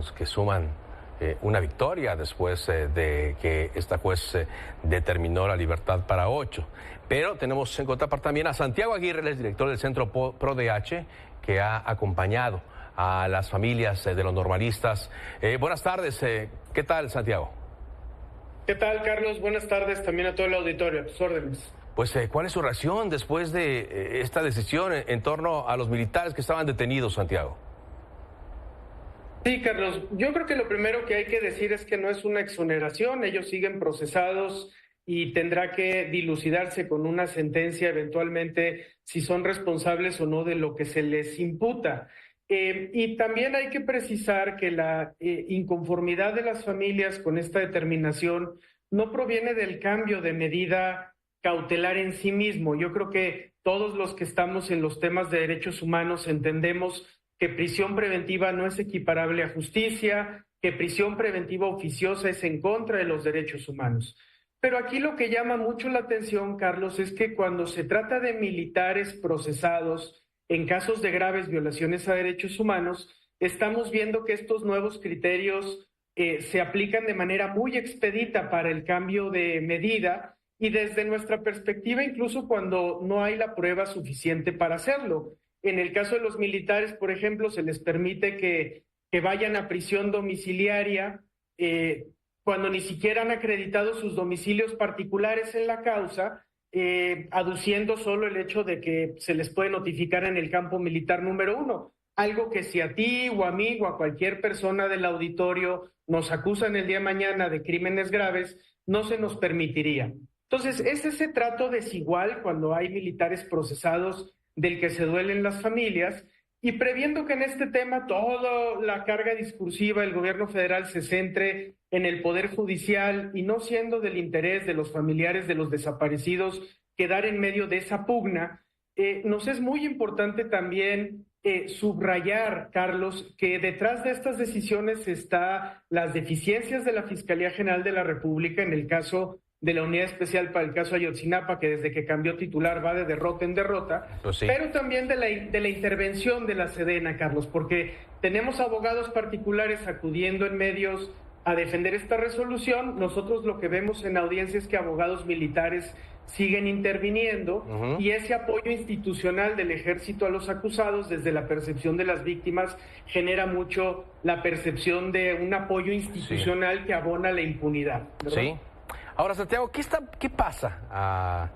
pues que suman una victoria después de que esta juez determinó la libertad para 8. Pero tenemos en contraparte también a Santiago Aguirre, el director del Centro ProDH, que ha acompañado a las familias de los normalistas. Buenas tardes, ¿qué tal, Santiago? ¿Qué tal, Carlos? Buenas tardes también a todo el auditorio, a tus órdenes. Pues, ¿cuál es su reacción después de esta decisión en torno a los militares que estaban detenidos, Santiago? Sí, Carlos, yo creo que lo primero que hay que decir es que no es una exoneración, ellos siguen procesados y tendrá que dilucidarse con una sentencia eventualmente si son responsables o no de lo que se les imputa. Y también hay que precisar que la inconformidad de las familias con esta determinación no proviene del cambio de medida cautelar en sí mismo. Yo creo que todos los que estamos en los temas de derechos humanos entendemos que prisión preventiva no es equiparable a justicia, que prisión preventiva oficiosa es en contra de los derechos humanos. Pero aquí lo que llama mucho la atención, Carlos, es que cuando se trata de militares procesados en casos de graves violaciones a derechos humanos, estamos viendo que estos nuevos criterios se aplican de manera muy expedita para el cambio de medida y desde nuestra perspectiva, incluso cuando no hay la prueba suficiente para hacerlo. En el caso de los militares, por ejemplo, se les permite que vayan a prisión domiciliaria cuando ni siquiera han acreditado sus domicilios particulares en la causa, aduciendo solo el hecho de que se les puede notificar en el campo militar número 1. Algo que si a ti o a mí o a cualquier persona del auditorio nos acusan el día de mañana de crímenes graves, no se nos permitiría. Entonces, es ese trato desigual cuando hay militares procesados del que se duelen las familias, y previendo que en este tema toda la carga discursiva del gobierno federal se centre en el Poder Judicial y no siendo del interés de los familiares de los desaparecidos quedar en medio de esa pugna, nos es muy importante también subrayar, Carlos, que detrás de estas decisiones está las deficiencias de la Fiscalía General de la República en el caso de la Unidad Especial para el caso Ayotzinapa, que desde que cambió titular va de derrota en derrota, Pues sí. Pero también de la intervención de la Sedena, Carlos, porque tenemos abogados particulares acudiendo en medios a defender esta resolución. Nosotros lo que vemos en audiencia es que abogados militares siguen interviniendo y ese apoyo institucional del ejército a los acusados desde la percepción de las víctimas genera mucho la percepción de un apoyo institucional que abona la impunidad, ¿verdad? Sí. Ahora, Santiago, ¿qué pasa a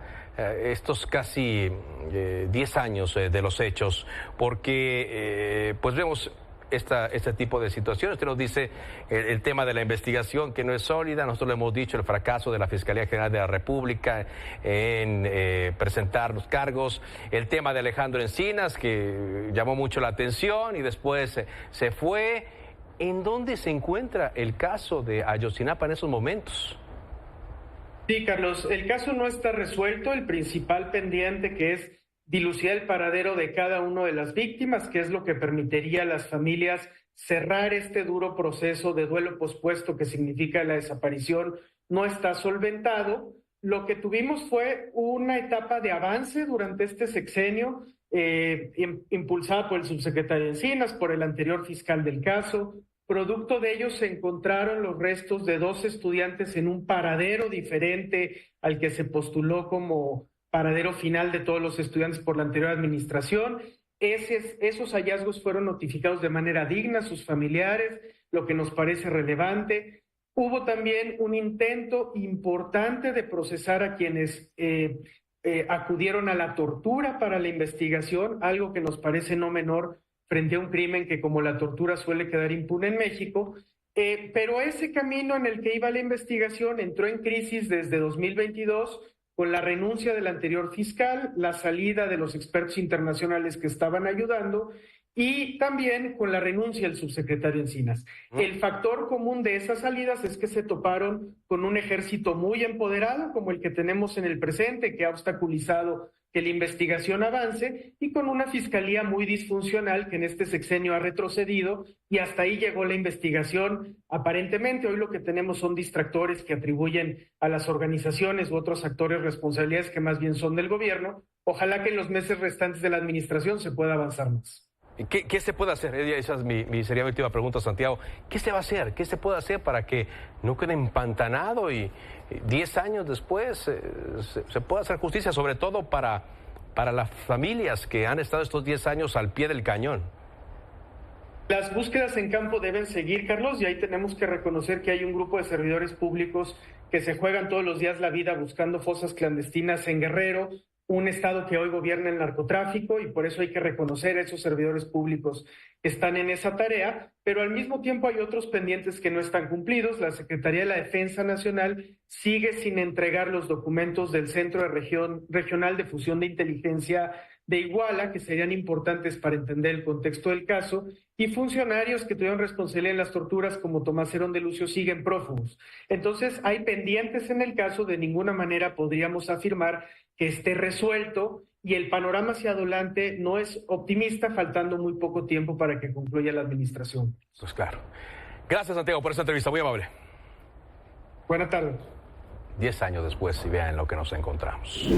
estos casi 10 años de los hechos? Porque pues vemos este tipo de situaciones. Usted nos dice el tema de la investigación que no es sólida. Nosotros le hemos dicho el fracaso de la Fiscalía General de la República en presentar los cargos. El tema de Alejandro Encinas, que llamó mucho la atención y después se fue. ¿En dónde se encuentra el caso de Ayotzinapa en esos momentos? Sí, Carlos, el caso no está resuelto. El principal pendiente, que es dilucidar el paradero de cada una de las víctimas, que es lo que permitiría a las familias cerrar este duro proceso de duelo pospuesto que significa la desaparición, no está solventado. Lo que tuvimos fue una etapa de avance durante este sexenio, impulsada por el subsecretario Encinas, por el anterior fiscal del caso. Producto de ello se encontraron los restos de 2 estudiantes en un paradero diferente al que se postuló como paradero final de todos los estudiantes por la anterior administración. Esos hallazgos fueron notificados de manera digna a sus familiares, lo que nos parece relevante. Hubo también un intento importante de procesar a quienes acudieron a la tortura para la investigación, algo que nos parece no menor frente a un crimen que, como la tortura, suele quedar impune en México, pero ese camino en el que iba la investigación entró en crisis desde 2022 con la renuncia del anterior fiscal, la salida de los expertos internacionales que estaban ayudando y también con la renuncia del subsecretario Encinas. El factor común de esas salidas es que se toparon con un ejército muy empoderado, como el que tenemos en el presente, que ha obstaculizado que la investigación avance, y con una fiscalía muy disfuncional que en este sexenio ha retrocedido, y hasta ahí llegó la investigación. Aparentemente hoy lo que tenemos son distractores que atribuyen a las organizaciones u otros actores responsabilidades que más bien son del gobierno. Ojalá que en los meses restantes de la administración se pueda avanzar más. ¿Qué se puede hacer? Esa es sería mi última pregunta, Santiago. ¿Qué se va a hacer? ¿Qué se puede hacer para que no quede empantanado y 10 años después se pueda hacer justicia, sobre todo para las familias que han estado estos 10 años al pie del cañón? Las búsquedas en campo deben seguir, Carlos, y ahí tenemos que reconocer que hay un grupo de servidores públicos que se juegan todos los días la vida buscando fosas clandestinas en Guerrero, un estado que hoy gobierna el narcotráfico, y por eso hay que reconocer a esos servidores públicos que están en esa tarea, pero al mismo tiempo hay otros pendientes que no están cumplidos. La Secretaría de la Defensa Nacional sigue sin entregar los documentos del Centro Regional de Fusión de Inteligencia de Iguala, que serían importantes para entender el contexto del caso, y funcionarios que tuvieron responsabilidad en las torturas, como Tomás Herón de Lucio, siguen prófugos. Entonces, hay pendientes en el caso, de ninguna manera podríamos afirmar que esté resuelto, y el panorama hacia adelante no es optimista, faltando muy poco tiempo para que concluya la administración. Pues claro. Gracias, Santiago, por esta entrevista, muy amable. Buenas tardes. 10 años después, y vean lo que nos encontramos.